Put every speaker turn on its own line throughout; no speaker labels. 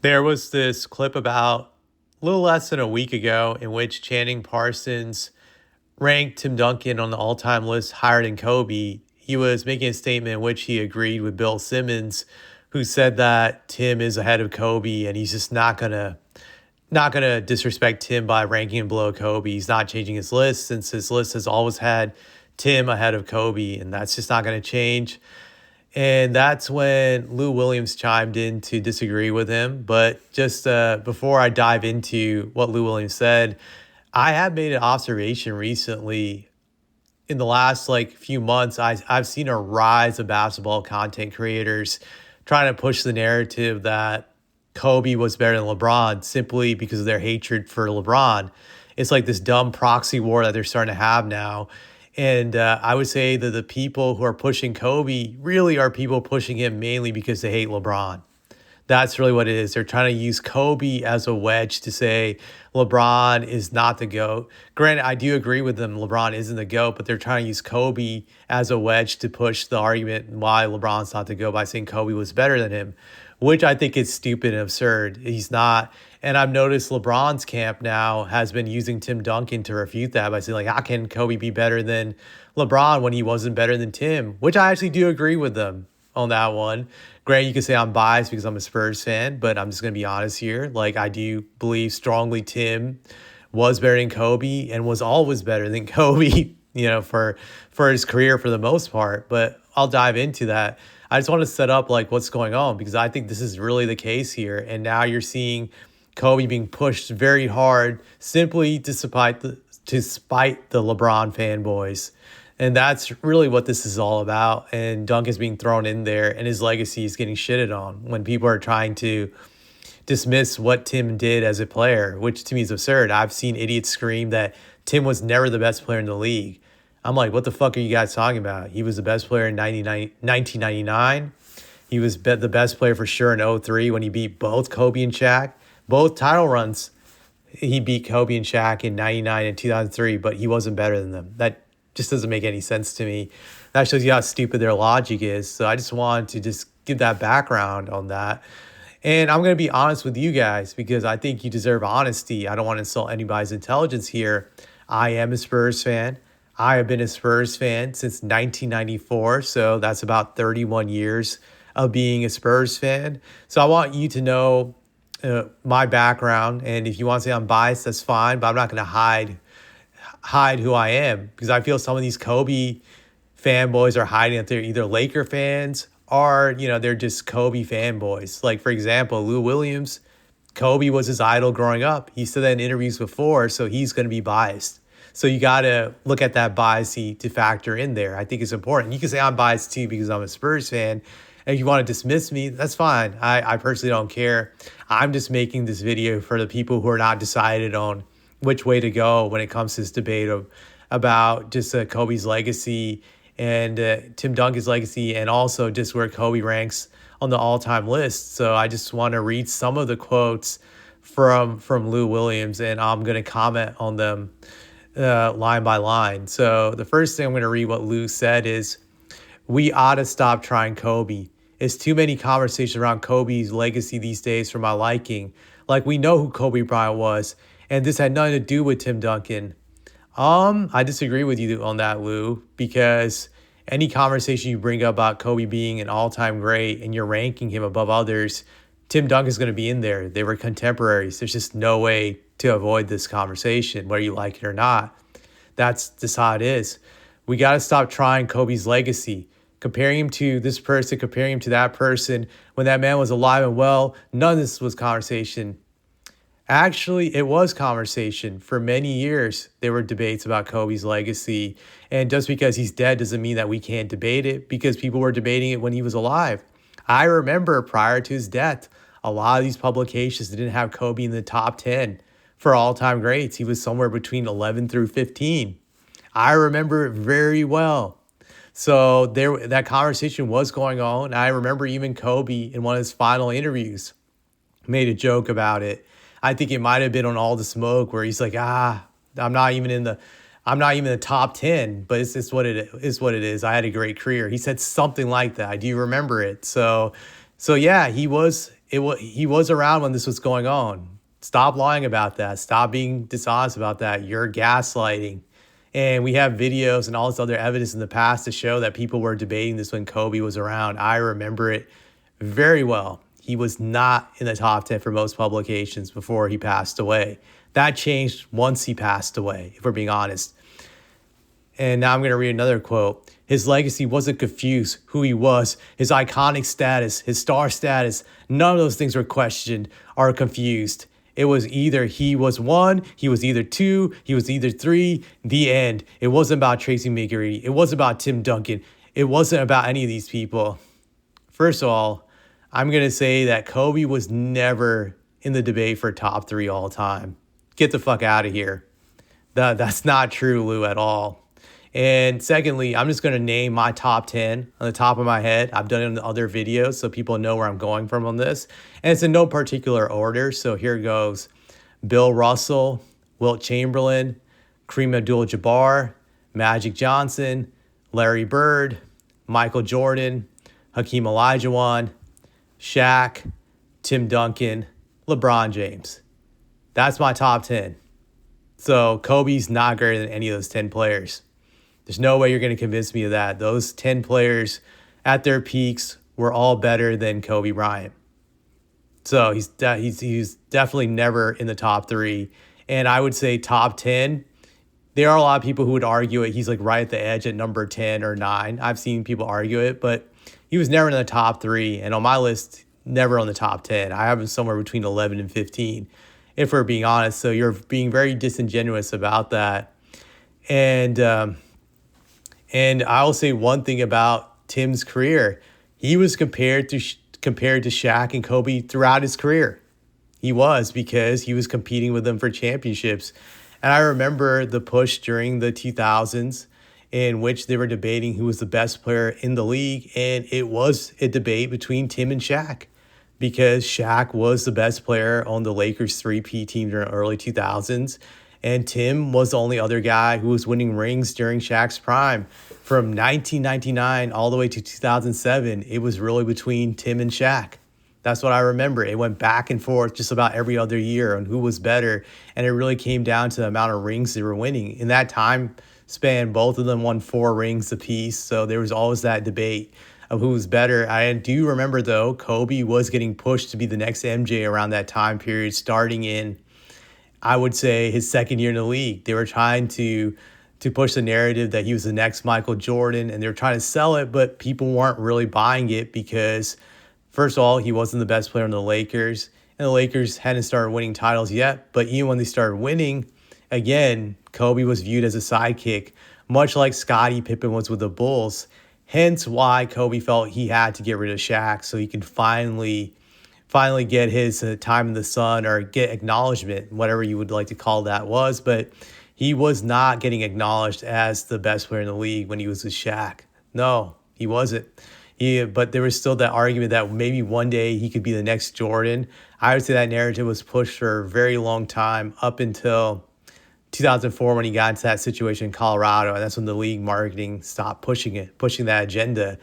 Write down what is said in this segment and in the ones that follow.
There was this clip about a little less than a week ago in which Channing Parsons ranked Tim Duncan on the all time list higher than Kobe. He was making a statement in which he agreed with Bill Simmons, who said that Tim is ahead of Kobe and he's just not gonna disrespect Tim by ranking him below Kobe. He's not changing his list since his list has always had Tim ahead of Kobe, and that's just not gonna change. And that's when Lou Williams chimed in to disagree with him. But just before I dive into what Lou Williams said, I have made an observation recently in the last few months. I've seen a rise of basketball content creators trying to push the narrative that Kobe was better than LeBron simply because of their hatred for LeBron. It's like this dumb proxy war that they're starting to have now. And I would say that the people who are pushing Kobe really are people pushing him mainly because they hate LeBron. That's really what it is. They're trying to use Kobe as a wedge to say LeBron is not the GOAT. Granted, I do agree with them. LeBron isn't the GOAT, but they're trying to use Kobe as a wedge to push the argument why LeBron's not the GOAT by saying Kobe was better than him, which I think is stupid and absurd. He's not. And I've noticed LeBron's camp now has been using Tim Duncan to refute that by saying, how can Kobe be better than LeBron when he wasn't better than Tim? Which I actually do agree with them on that one. Granted, you could say I'm biased because I'm a Spurs fan, but I'm just going to be honest here. I do believe strongly Tim was better than Kobe and was always better than Kobe, for his career for the most part. But I'll dive into that. I just want to set up what's going on because I think this is really the case here. And now you're seeing Kobe being pushed very hard simply to spite the LeBron fanboys. And that's really what this is all about. And Duncan's being thrown in there and his legacy is getting shitted on when people are trying to dismiss what Tim did as a player, which to me is absurd. I've seen idiots scream that Tim was never the best player in the league. I'm like, what the fuck are you guys talking about? He was the best player in 1999. He was the best player for sure in 03 when he beat both Kobe and Shaq. Both title runs, he beat Kobe and Shaq in 99 and 2003, but he wasn't better than them. That just doesn't make any sense to me. That shows you how stupid their logic is. So I just wanted to just give that background on that. And I'm going to be honest with you guys because I think you deserve honesty. I don't want to insult anybody's intelligence here. I am a Spurs fan. I have been a Spurs fan since 1994. So that's about 31 years of being a Spurs fan. So I want you to know my background. And if you want to say I'm biased, that's fine. But I'm not going to hide who I am because I feel some of these Kobe fanboys are hiding that they're either Laker fans or, they're just Kobe fanboys. Like, for example, Lou Williams, Kobe was his idol growing up. He said that in interviews before, so he's going to be biased. So you got to look at that bias to factor in there. I think it's important. You can say I'm biased too because I'm a Spurs fan. And if you want to dismiss me, that's fine. I personally don't care. I'm just making this video for the people who are not decided on which way to go when it comes to this debate about just Kobe's legacy and Tim Duncan's legacy and also just where Kobe ranks on the all-time list. So I just want to read some of the quotes from Lou Williams, and I'm going to comment on them line by line. So the first thing I'm going to read what Lou said is, we ought to stop trying Kobe. It's too many conversations around Kobe's legacy these days for my liking. We know who Kobe Bryant was, and this had nothing to do with Tim Duncan. I disagree with you on that, Lou, because any conversation you bring up about Kobe being an all-time great and you're ranking him above others, Tim Duncan's going to be in there. They were contemporaries. There's just no way to avoid this conversation, whether you like it or not. That's just how it is. We got to stop trying Kobe's legacy. Comparing him to this person, comparing him to that person, when that man was alive and well, none of this was conversation. Actually, it was conversation. For many years, there were debates about Kobe's legacy. And just because he's dead doesn't mean that we can't debate it because people were debating it when he was alive. I remember prior to his death, a lot of these publications didn't have Kobe in the top 10 for all-time greats. He was somewhere between 11 through 15. I remember it very well. So that conversation was going on. I remember even Kobe in one of his final interviews made a joke about it. I think it might have been on All the Smoke where he's like, I'm not even in the top 10, but it's just what it is. I had a great career. He said something like that. I do remember it. So yeah, he was He was around when this was going on. Stop lying about that. Stop being dishonest about that. You're gaslighting. And we have videos and all this other evidence in the past to show that people were debating this when Kobe was around. I remember it very well. He was not in the top 10 for most publications before he passed away. That changed once he passed away, if we're being honest. And now I'm going to read another quote. His legacy wasn't confused who he was, his iconic status, his star status. None of those things were questioned or confused. It was either he was one, he was either two, he was either three, the end. It wasn't about Tracy McGrady. It wasn't about Tim Duncan. It wasn't about any of these people. First of all, I'm going to say that Kobe was never in the debate for top 3 all time. Get the fuck out of here. That's not true, Lou, at all. And secondly, I'm just going to name my top 10 on the top of my head. I've done it in the other videos so people know where I'm going from on this. And it's in no particular order. So here goes. Bill Russell, Wilt Chamberlain, Kareem Abdul-Jabbar, Magic Johnson, Larry Bird, Michael Jordan, Hakeem Olajuwon, Shaq, Tim Duncan, LeBron James. That's my top 10. So Kobe's not greater than any of those 10 players. There's no way you're going to convince me of that. Those 10 players at their peaks were all better than Kobe Bryant. So he's definitely never in the top 3. And I would say top 10, there are a lot of people who would argue it. He's like right at the edge at number 10 or 9. I've seen people argue it, but he was never in the top 3. And on my list, never on the top 10. I have him somewhere between 11 and 15, if we're being honest. So you're being very disingenuous about that. And I'll say one thing about Tim's career. He was compared to Shaq and Kobe throughout his career. He was, because he was competing with them for championships. And I remember the push during the 2000s in which they were debating who was the best player in the league. And it was a debate between Tim and Shaq, because Shaq was the best player on the Lakers 3P team during the early 2000s. And Tim was the only other guy who was winning rings during Shaq's prime. From 1999 all the way to 2007, it was really between Tim and Shaq. That's what I remember. It went back and forth just about every other year on who was better. And it really came down to the amount of rings they were winning. In that time span, both of them won 4 rings apiece. So there was always that debate of who was better. I do remember, though, Kobe was getting pushed to be the next MJ around that time period, starting in, I would say, his second year in the league. They were trying to push the narrative that he was the next Michael Jordan, and they were trying to sell it, but people weren't really buying it because, first of all, he wasn't the best player on the Lakers, and the Lakers hadn't started winning titles yet. But even when they started winning, again, Kobe was viewed as a sidekick, much like Scottie Pippen was with the Bulls. Hence why Kobe felt he had to get rid of Shaq so he can finally get his time in the sun, or get acknowledgement, whatever you would like to call that was. But he was not getting acknowledged as the best player in the league when he was with Shaq. No, he wasn't. But there was still that argument that maybe one day he could be the next Jordan. I would say that narrative was pushed for a very long time, up until 2004 when he got into that situation in Colorado. And that's when the league marketing stopped pushing that agenda.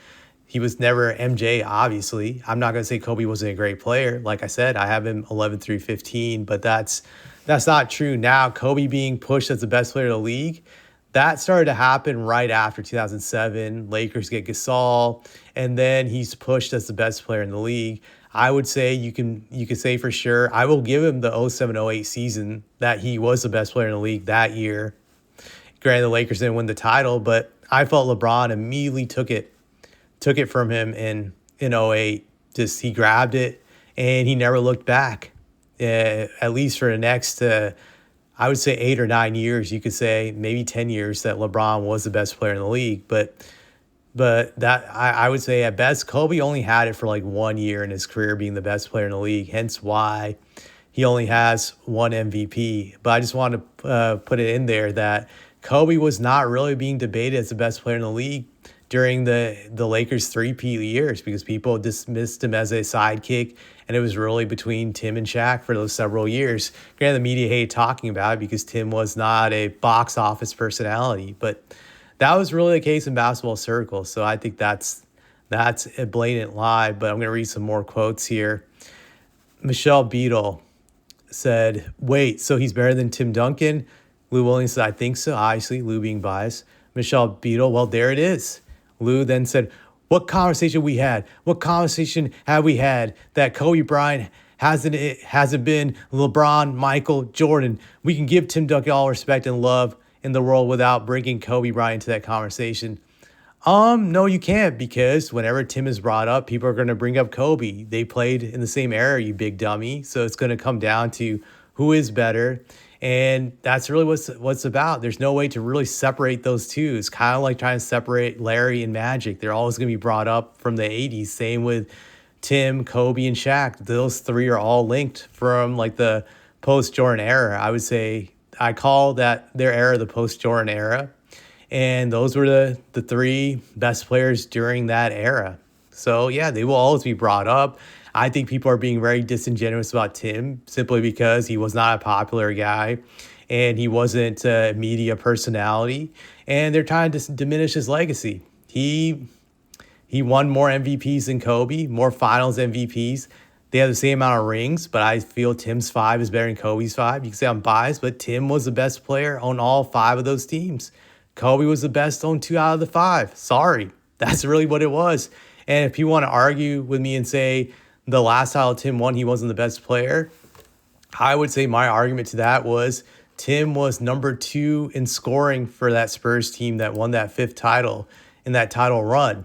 He was never MJ, obviously. I'm not going to say Kobe wasn't a great player. Like I said, I have him 11 through 15, but that's not true. Now, Kobe being pushed as the best player in the league, that started to happen right after 2007. Lakers get Gasol, and then he's pushed as the best player in the league. I would say you can say for sure, I will give him the 07-08 season that he was the best player in the league that year. Granted, the Lakers didn't win the title, but I felt LeBron immediately took it from him in 08. Just, he grabbed it and he never looked back. At least for the next, I would say 8 or 9 years, you could say maybe 10 years, that LeBron was the best player in the league. But that I would say at best, Kobe only had it for like 1 year in his career being the best player in the league. Hence why he only has 1 MVP. But I just want to put it in there that Kobe was not really being debated as the best player in the league during the Lakers 3P years, because people dismissed him as a sidekick, and it was really between Tim and Shaq for those several years. Granted, the media hated talking about it because Tim was not a box office personality, but that was really the case in basketball circles. So I think that's a blatant lie, but I'm going to read some more quotes here. Michelle Beadle said, wait, so he's better than Tim Duncan? Lou Williams said, I think so. Obviously, Lou being biased. Michelle Beadle, well, there it is. Lou then said, what conversation we had? What conversation have we had that Kobe Bryant hasn't been LeBron, Michael, Jordan? We can give Tim Duncan all respect and love in the world without bringing Kobe Bryant into that conversation. No, you can't, because whenever Tim is brought up, people are going to bring up Kobe. They played in the same era, you big dummy. So it's going to come down to who is better. And that's really what's about. There's no way to really separate those two. It's kind of like trying to separate Larry and Magic. They're always going to be brought up from the 80s. Same with Tim, Kobe, and Shaq. Those three are all linked from like the post-Jordan era. I would say I call that their era the post-Jordan era. And those were the three best players during that era. So, yeah, they will always be brought up. I think people are being very disingenuous about Tim simply because he was not a popular guy and he wasn't a media personality. And they're trying to diminish his legacy. He won more MVPs than Kobe, more finals MVPs. They have the same amount of rings, but I feel Tim's 5 is better than Kobe's 5. You can say I'm biased, but Tim was the best player on all 5 of those teams. Kobe was the best on 2 out of the 5. Sorry. That's really what it was. And if you want to argue with me and say the last title Tim won, he wasn't the best player, I would say my argument to that was Tim was number 2 in scoring for that Spurs team that won that 5th title in that title run.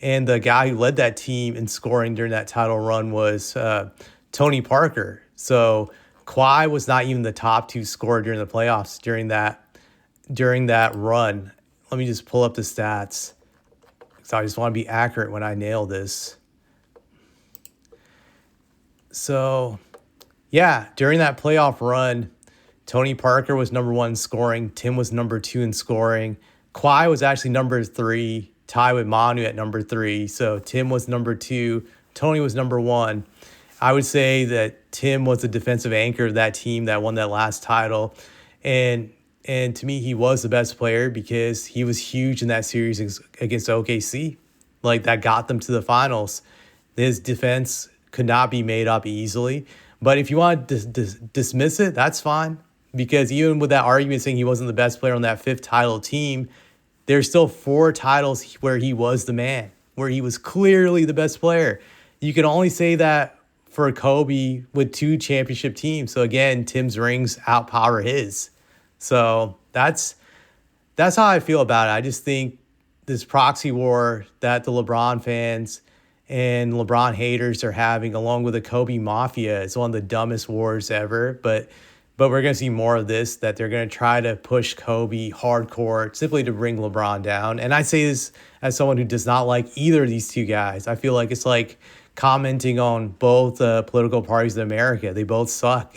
And the guy who led that team in scoring during that title run was Tony Parker. So Kawhi was not even the top 2 scorer during the playoffs during that run. Let me just pull up the stats, because I just want to be accurate when I nail this. So, yeah, during that playoff run, Tony Parker was number 1 in scoring. Tim was number 2 in scoring. Kawhi was actually number 3, tied with Manu at number 3. So Tim was number 2. Tony was number 1. I would say that Tim was the defensive anchor of that team that won that last title. And to me, he was the best player because he was huge in that series against OKC. Like, that got them to the finals. His defense could not be made up easily. But if you want to dismiss it, that's fine. Because even with that argument saying he wasn't the best player on that 5th title team, there's still 4 titles where he was the man, where he was clearly the best player. You can only say that for Kobe with 2 championship teams. So again, Tim's rings outpower his. So that's how I feel about it. I just think this proxy war that the LeBron fans and LeBron haters are having, along with the Kobe Mafia, is one of the dumbest wars ever. But we're going to see more of this, that they're going to try to push Kobe hardcore simply to bring LeBron down. And I say this as someone who does not like either of these 2 guys. I feel like it's like commenting on both political parties in America. They both suck.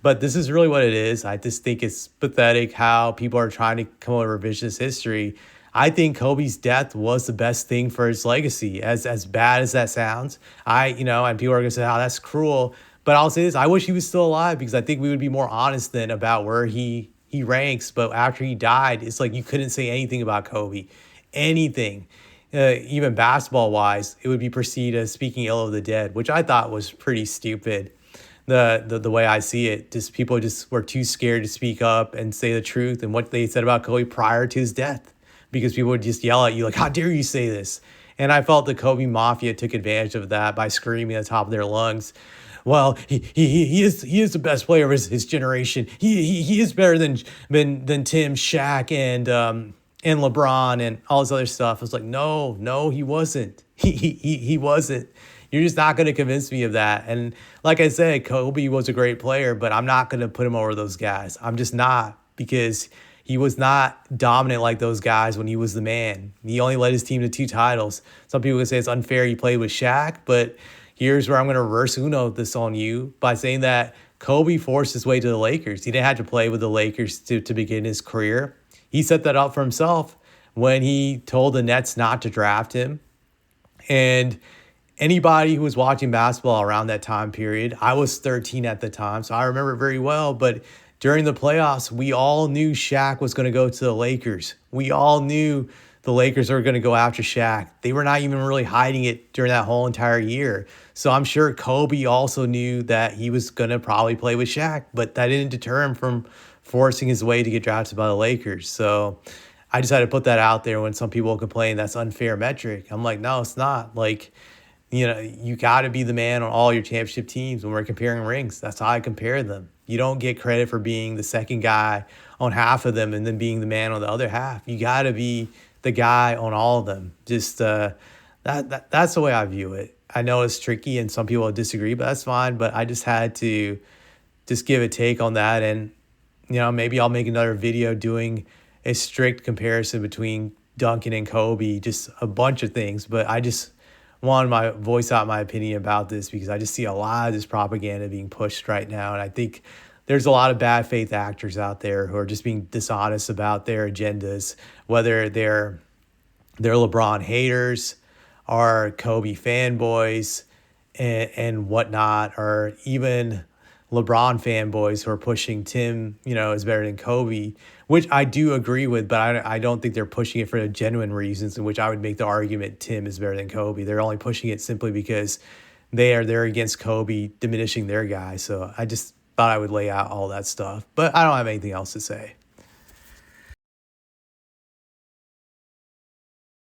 But this is really what it is. I just think it's pathetic how people are trying to come up with revisionist history. I think Kobe's death was the best thing for his legacy, as bad as that sounds. And people are going to say, oh, that's cruel. But I'll say this, I wish he was still alive, because I think we would be more honest then about where he ranks. But after he died, it's like you couldn't say anything about Kobe. Anything. Even basketball-wise, it would be perceived as speaking ill of the dead, which I thought was pretty stupid. The way I see it, just people just were too scared to speak up and say the truth and what they said about Kobe prior to his death, because people would just yell at you like, how dare you say this? And I felt the Kobe Mafia took advantage of that by screaming at the top of their lungs, well, he is the best player of his generation. He is better than Tim, Shaq, and LeBron and all this other stuff. I was like, no, he wasn't. He wasn't. You're just not going to convince me of that. And like I said, Kobe was a great player, but I'm not going to put him over those guys. I'm just not, because he was not dominant like those guys when he was the man. He only led his team to 2 titles. Some people would say it's unfair he played with Shaq, but here's where I'm going to reverse Uno this on you by saying that Kobe forced his way to the Lakers. He didn't have to play with the Lakers to begin his career. He set that up for himself when he told the Nets not to draft him. And anybody who was watching basketball around that time period, I was 13 at the time, so I remember it very well. But during the playoffs, we all knew Shaq was going to go to the Lakers. We all knew the Lakers are going to go after Shaq. They were not even really hiding it during that whole entire year. So I'm sure Kobe also knew that he was going to probably play with Shaq, but that didn't deter him from forcing his way to get drafted by the Lakers. So I just had to put that out there when some people complain that's unfair metric. I'm like, no, it's not. Like, you got to be the man on all your championship teams when we're comparing rings. That's how I compare them. You don't get credit for being the second guy on half of them and then being the man on the other half. You got to be the guy on all of them. Just that's the way I view it. I know it's tricky and some people disagree, but that's fine. But I just had to just give a take on that. And, maybe I'll make another video doing a strict comparison between Duncan and Kobe, just a bunch of things. But I just wanted my voice out my opinion about this because I just see a lot of this propaganda being pushed right now. And I think there's a lot of bad faith actors out there who are just being dishonest about their agendas, whether they're LeBron haters or Kobe fanboys and whatnot, or even LeBron fanboys who are pushing Tim, is better than Kobe, which I do agree with, but I don't think they're pushing it for the genuine reasons in which I would make the argument Tim is better than Kobe. They're only pushing it simply because they're against Kobe, diminishing their guy. So I just thought I would lay out all that stuff, but I don't have anything else to say.